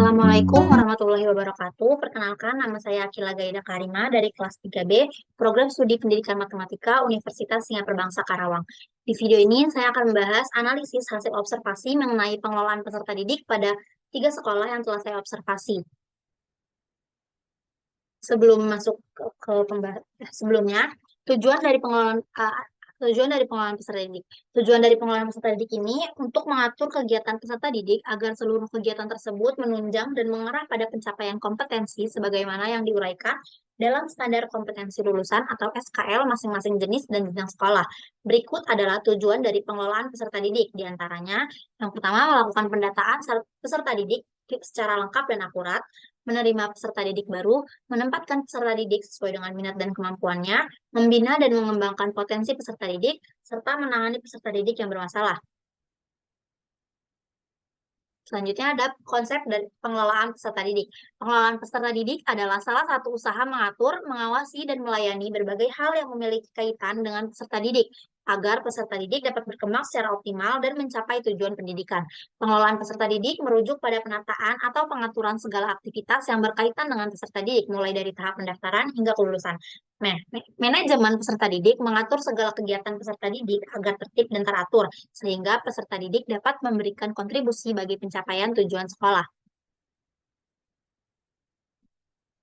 Assalamualaikum warahmatullahi wabarakatuh. Perkenalkan, nama saya Akila Gaida Karima dari kelas 3B, Program Studi Pendidikan Matematika Universitas Singapura Bangsa Karawang. Di video ini, saya akan membahas analisis hasil observasi mengenai pengelolaan peserta didik pada 3 sekolah yang telah saya observasi. Sebelum masuk ke sebelumnya, tujuan dari pengelolaan tujuan dari pengelolaan peserta didik. Tujuan dari pengelolaan peserta didik ini untuk mengatur kegiatan peserta didik agar seluruh kegiatan tersebut menunjang dan mengarah pada pencapaian kompetensi sebagaimana yang diuraikan dalam standar kompetensi lulusan atau SKL masing-masing jenis dan jenjang sekolah. Berikut adalah tujuan dari pengelolaan peserta didik. Di antaranya, yang pertama melakukan pendataan peserta didik secara lengkap dan akurat, menerima peserta didik baru, menempatkan peserta didik sesuai dengan minat dan kemampuannya, membina dan mengembangkan potensi peserta didik, serta menangani peserta didik yang bermasalah. Selanjutnya ada konsep dari pengelolaan peserta didik. Pengelolaan peserta didik adalah salah satu usaha mengatur, mengawasi, dan melayani berbagai hal yang memiliki kaitan dengan peserta didik, agar peserta didik dapat berkembang secara optimal dan mencapai tujuan pendidikan. Pengelolaan peserta didik merujuk pada penataan atau pengaturan segala aktivitas yang berkaitan dengan peserta didik, mulai dari tahap pendaftaran hingga kelulusan. Manajemen peserta didik mengatur segala kegiatan peserta didik agar tertib dan teratur, sehingga peserta didik dapat memberikan kontribusi bagi pencapaian tujuan sekolah.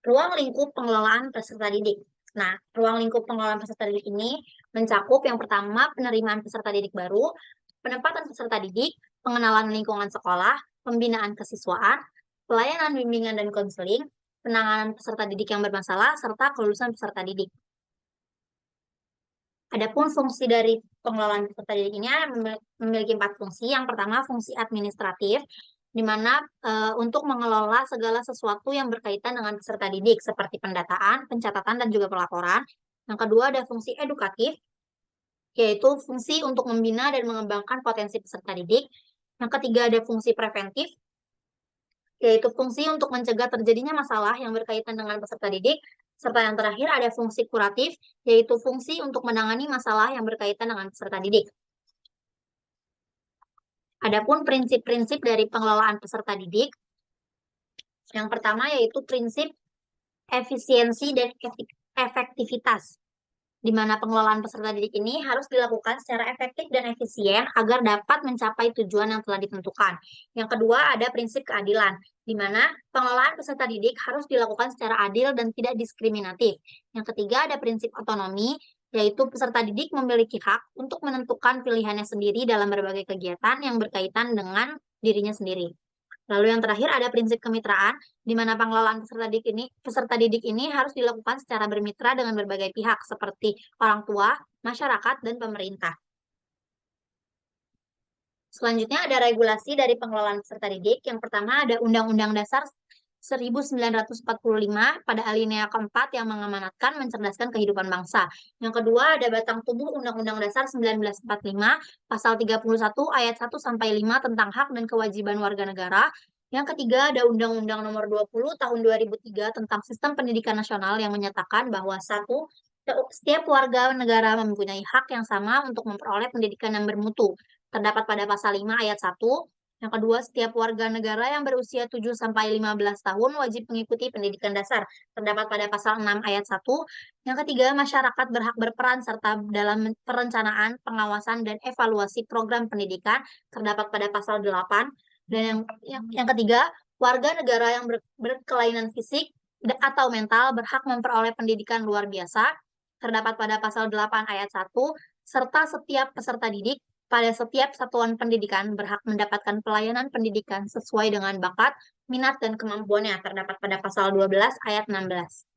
Ruang lingkup pengelolaan peserta didik. Nah, ruang lingkup pengelolaan peserta didik ini mencakup yang pertama penerimaan peserta didik baru, penempatan peserta didik, pengenalan lingkungan sekolah, pembinaan kesiswaan, pelayanan bimbingan dan konseling, penanganan peserta didik yang bermasalah, serta kelulusan peserta didik. Adapun fungsi dari pengelolaan peserta didik ini memiliki 4 fungsi. Yang pertama, fungsi administratif, di mana untuk mengelola segala sesuatu yang berkaitan dengan peserta didik, seperti pendataan, pencatatan, dan juga pelaporan. Yang kedua, ada fungsi edukatif, yaitu fungsi untuk membina dan mengembangkan potensi peserta didik. Yang ketiga, ada fungsi preventif, yaitu fungsi untuk mencegah terjadinya masalah yang berkaitan dengan peserta didik. Serta yang terakhir ada fungsi kuratif, yaitu fungsi untuk menangani masalah yang berkaitan dengan peserta didik. Adapun prinsip-prinsip dari pengelolaan peserta didik, yang pertama yaitu prinsip efisiensi dan efektivitas, di mana pengelolaan peserta didik ini harus dilakukan secara efektif dan efisien agar dapat mencapai tujuan yang telah ditentukan. Yang kedua, ada prinsip keadilan, di mana pengelolaan peserta didik harus dilakukan secara adil dan tidak diskriminatif. Yang ketiga, ada prinsip otonomi, yaitu peserta didik memiliki hak untuk menentukan pilihannya sendiri dalam berbagai kegiatan yang berkaitan dengan dirinya sendiri. Lalu yang terakhir ada prinsip kemitraan, di mana pengelolaan peserta didik ini harus dilakukan secara bermitra dengan berbagai pihak seperti orang tua, masyarakat, dan pemerintah. Selanjutnya ada regulasi dari pengelolaan peserta didik. Yang pertama ada Undang-Undang Dasar 1945 pada alinea keempat yang mengamanatkan mencerdaskan kehidupan bangsa. Yang kedua ada batang tubuh Undang-Undang Dasar 1945 pasal 31 ayat 1 sampai 5 tentang hak dan kewajiban warga negara. Yang ketiga ada Undang-Undang Nomor 20 Tahun 2003 tentang Sistem Pendidikan Nasional yang menyatakan bahwa setiap warga negara mempunyai hak yang sama untuk memperoleh pendidikan yang bermutu. Terdapat pada pasal 5 ayat 1. Yang kedua, setiap warga negara yang berusia 7-15 tahun wajib mengikuti pendidikan dasar. Terdapat pada pasal 6 ayat 1. Yang ketiga, masyarakat berhak berperan serta dalam perencanaan, pengawasan, dan evaluasi program pendidikan. Terdapat pada pasal 8. Dan yang ketiga, warga negara yang berkelainan fisik atau mental berhak memperoleh pendidikan luar biasa. Terdapat pada pasal 8 ayat 1. Serta setiap peserta didik pada setiap satuan pendidikan berhak mendapatkan pelayanan pendidikan sesuai dengan bakat, minat, dan kemampuannya. Terdapat pada pasal 12 ayat 16.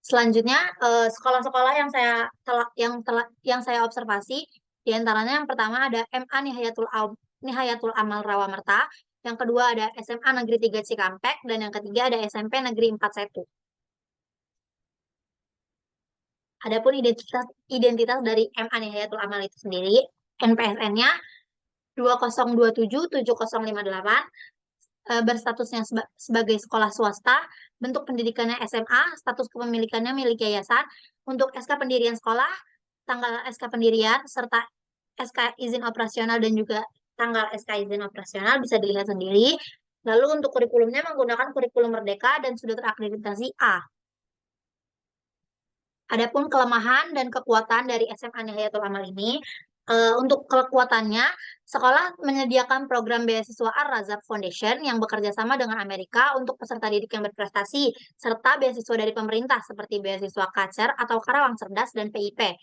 Selanjutnya, sekolah-sekolah yang saya observasi, diantaranya yang pertama ada MA Nihayatul Amal Rawamerta, yang kedua ada SMA Negeri 3 Cikampek, dan yang ketiga ada SMP Negeri 4 Setu. Adapun identitas dari MA Nihayatul Amal itu sendiri, NPSN-nya 20277058, berstatusnya sebagai sekolah swasta, bentuk pendidikannya SMA, status kepemilikannya milik yayasan, untuk SK pendirian sekolah, tanggal SK pendirian, serta SK izin operasional dan juga tanggal SK izin operasional bisa dilihat sendiri. Lalu untuk kurikulumnya menggunakan kurikulum Merdeka dan sudah terakreditasi A. Adapun kelemahan dan kekuatan dari SMA Nihayatul Amal ini, untuk kekuatannya, sekolah menyediakan program beasiswa Ar-Razak Foundation yang bekerja sama dengan Amerika untuk peserta didik yang berprestasi, serta beasiswa dari pemerintah seperti beasiswa KACER atau Karawang Cerdas dan PIP.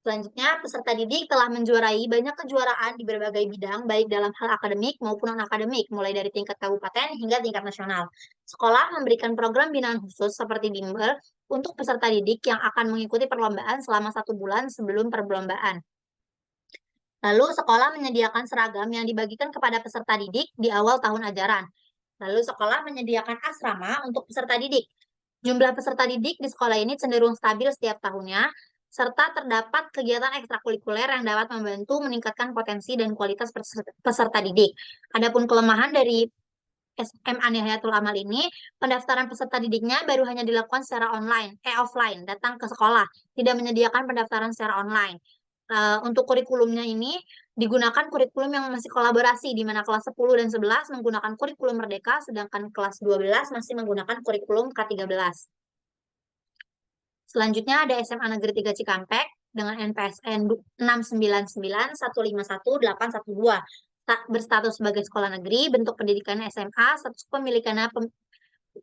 Selanjutnya, peserta didik telah menjuarai banyak kejuaraan di berbagai bidang, baik dalam hal akademik maupun non-akademik, mulai dari tingkat kabupaten hingga tingkat nasional. Sekolah memberikan program binaan khusus seperti bimbel untuk peserta didik yang akan mengikuti perlombaan selama 1 bulan sebelum perlombaan. Lalu, sekolah menyediakan seragam yang dibagikan kepada peserta didik di awal tahun ajaran. Lalu, sekolah menyediakan asrama untuk peserta didik. Jumlah peserta didik di sekolah ini cenderung stabil setiap tahunnya, serta terdapat kegiatan ekstrakurikuler yang dapat membantu meningkatkan potensi dan kualitas peserta didik. Adapun kelemahan dari SMA Nihayatul Amal ini, pendaftaran peserta didiknya baru hanya dilakukan secara offline, datang ke sekolah, tidak menyediakan pendaftaran secara online. Untuk kurikulumnya ini digunakan kurikulum yang masih kolaborasi, di mana kelas 10 dan 11 menggunakan kurikulum Merdeka, sedangkan kelas 12 masih menggunakan kurikulum K13. Selanjutnya ada SMA Negeri 3 Cikampek dengan NPSN 699151812, berstatus sebagai sekolah negeri, bentuk pendidikan SMA, status pemilikannya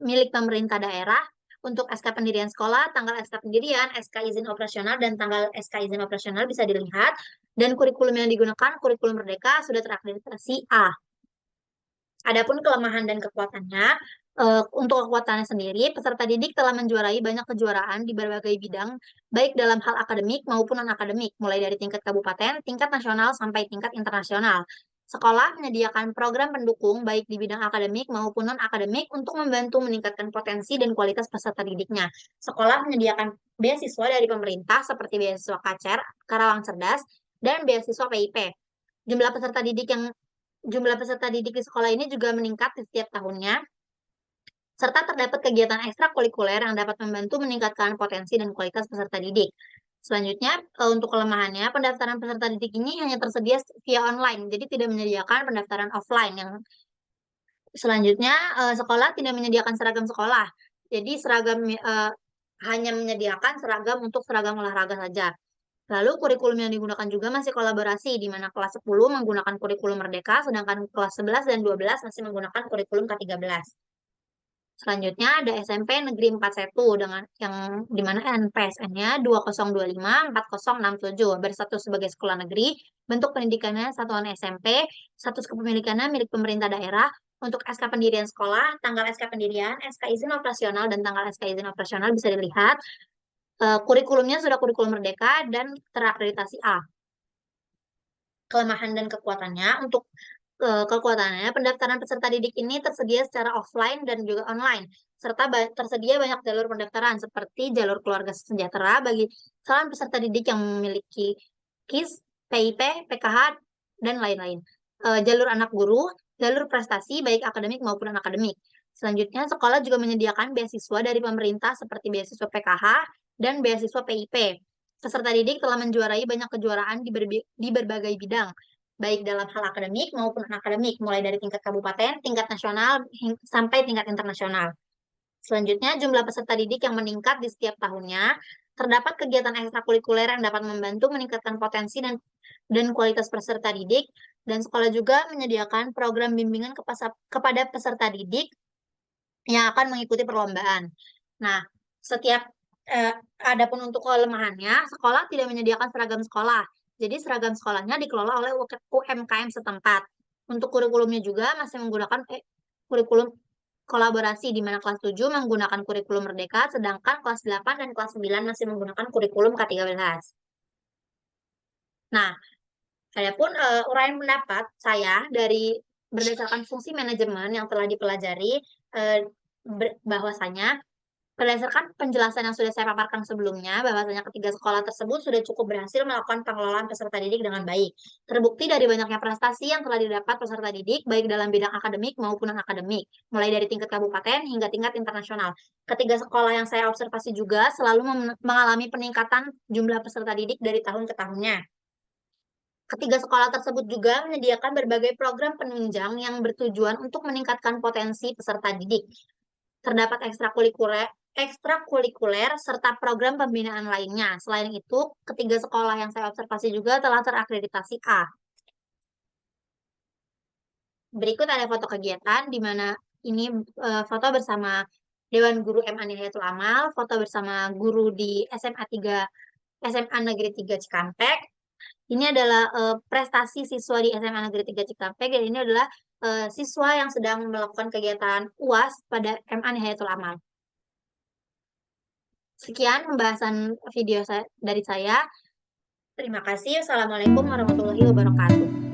milik pemerintah daerah. Untuk SK pendirian sekolah, tanggal SK pendirian, SK izin operasional, dan tanggal SK izin operasional bisa dilihat. Dan kurikulum yang digunakan, kurikulum Merdeka, sudah terakreditasi A. Adapun kelemahan dan kekuatannya, untuk kekuatannya sendiri, peserta didik telah menjuarai banyak kejuaraan di berbagai bidang, baik dalam hal akademik maupun non-akademik, mulai dari tingkat kabupaten, tingkat nasional, sampai tingkat internasional. Sekolah menyediakan program pendukung baik di bidang akademik maupun non-akademik untuk membantu meningkatkan potensi dan kualitas peserta didiknya. Sekolah menyediakan beasiswa dari pemerintah seperti beasiswa KACER, Karawang Cerdas, dan beasiswa PIP. Jumlah peserta didik di sekolah ini juga meningkat di setiap tahunnya, serta terdapat kegiatan ekstrakurikuler yang dapat membantu meningkatkan potensi dan kualitas peserta didik. Selanjutnya, untuk kelemahannya, pendaftaran peserta didik ini hanya tersedia via online, jadi tidak menyediakan pendaftaran offline. Yang selanjutnya, sekolah tidak menyediakan seragam sekolah, jadi hanya menyediakan seragam untuk seragam olahraga saja. Lalu kurikulum yang digunakan juga masih kolaborasi, di mana kelas 10 menggunakan kurikulum Merdeka, sedangkan kelas 11 dan 12 masih menggunakan kurikulum K13. Selanjutnya ada SMP Negeri 41 dengan yang di mana NPSN-nya 20254067, berstatus sebagai sekolah negeri, bentuk pendidikannya satuan SMP, status kepemilikannya milik pemerintah daerah. Untuk SK pendirian sekolah, tanggal SK pendirian, SK izin operasional, dan tanggal SK izin operasional bisa dilihat. Kurikulumnya sudah kurikulum Merdeka dan terakreditasi A. Kelemahan dan kekuatannya, untuk kekuatannya, pendaftaran peserta didik ini tersedia secara offline dan juga online, serta tersedia banyak jalur pendaftaran seperti jalur keluarga sejahtera bagi calon peserta didik yang memiliki KIS, PIP, PKH, dan lain-lain. Jalur anak guru, jalur prestasi baik akademik maupun non-akademik. Selanjutnya, sekolah juga menyediakan beasiswa dari pemerintah seperti beasiswa PKH dan beasiswa PIP. Peserta didik telah menjuarai banyak kejuaraan di berbagai bidang, baik dalam hal akademik maupun non-akademik, mulai dari tingkat kabupaten, tingkat nasional, sampai tingkat internasional. Selanjutnya, jumlah peserta didik yang meningkat di setiap tahunnya, terdapat kegiatan ekstrakurikuler yang dapat membantu meningkatkan potensi dan kualitas peserta didik, dan sekolah juga menyediakan program bimbingan kepada peserta didik yang akan mengikuti perlombaan. Nah, setiap adapun untuk kelemahannya, sekolah tidak menyediakan seragam sekolah. Jadi seragam sekolahnya dikelola oleh UMKM setempat. Untuk kurikulumnya juga masih menggunakan kurikulum kolaborasi, di mana kelas 7 menggunakan kurikulum Merdeka, sedangkan kelas 8 dan kelas 9 masih menggunakan kurikulum K13. Nah, adapun uraian pendapat saya berdasarkan fungsi manajemen yang telah dipelajari, bahwasanya berdasarkan penjelasan yang sudah saya paparkan sebelumnya, bahwasanya ketiga sekolah tersebut sudah cukup berhasil melakukan pengelolaan peserta didik dengan baik. Terbukti dari banyaknya prestasi yang telah didapat peserta didik, baik dalam bidang akademik maupun non-akademik, mulai dari tingkat kabupaten hingga tingkat internasional. Ketiga sekolah yang saya observasi juga selalu mengalami peningkatan jumlah peserta didik dari tahun ke tahunnya. Ketiga sekolah tersebut juga menyediakan berbagai program penunjang yang bertujuan untuk meningkatkan potensi peserta didik. Terdapat ekstrakurikuler serta program pembinaan lainnya. Selain itu, ketiga sekolah yang saya observasi juga telah terakreditasi A. Berikut ada foto kegiatan di mana ini foto bersama Dewan Guru MA Nihayatul Amal, foto bersama guru di SMA Negeri 3 Cikampek. Ini adalah prestasi siswa di SMA Negeri 3 Cikampek dan ini adalah siswa yang sedang melakukan kegiatan UAS pada MA Nihayatul Amal. Sekian pembahasan video dari saya. Terima kasih. Assalamualaikum warahmatullahi wabarakatuh.